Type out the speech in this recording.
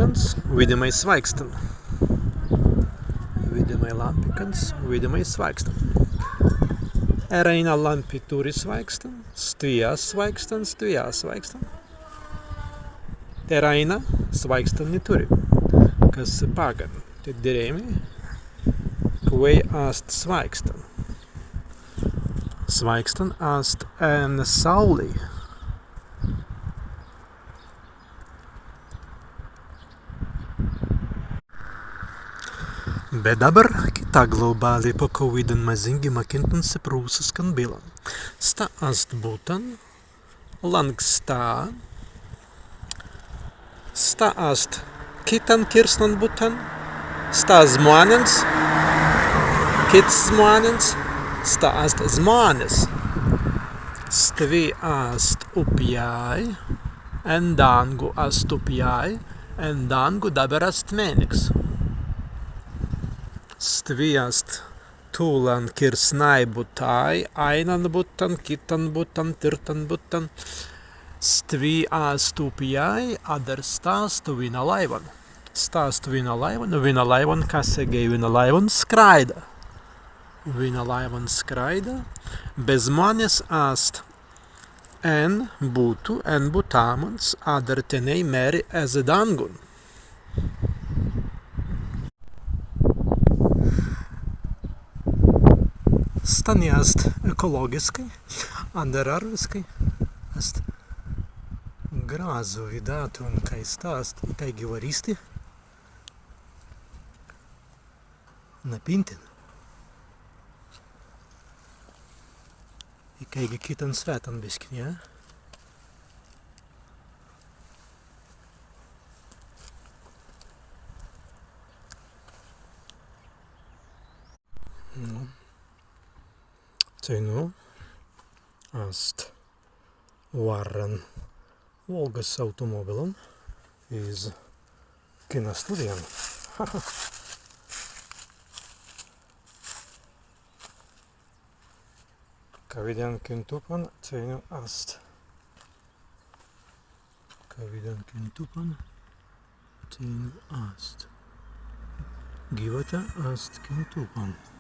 lampikens, vidimai svaigstan. Vidimai lampikens, vidimai svaigstan. Ereina lampi turi svaigstan, stvijās svaigstan, stvijās svaigstan. Teraina svaigstan neturi, kas pagan. Te dirēmi, kvei ast svaigstan. Svaigstan ast en saulī. Bet dabar kita globāli po Covid-un mazingi makintan se prūsas kan bilan. Sta ast butan, lang sta ast kitan kirsnan butan, sta zmuanens, kits zmuanens, sta ast zmuanes. Stvi ast upjai, en dangu ast upjai, en dangu dabar ast mēniks. Stvijast tūlan kirsnai butai, ainan butan, kitan butan, tirtan butan. Stvijast upjai, adar stāstu vina laivan. Stāstu vina laivan, kasegei vina laivan skraida. Vina laivan skraida, bez manis ast en butāmans, adar tenei meri ez dangun. Stani ast ekologiski, andar arviski, ast grāzu vidātu un kai stāst, kai givaristi, napintin. I kai kitan svētan biskin, ja? No. Ceinu ast varan Volgas automobilam iz kina studijam. Kavidan kintupan ceinu ast. Kavidan kintupan ceinu ast. Givata ast kintupan.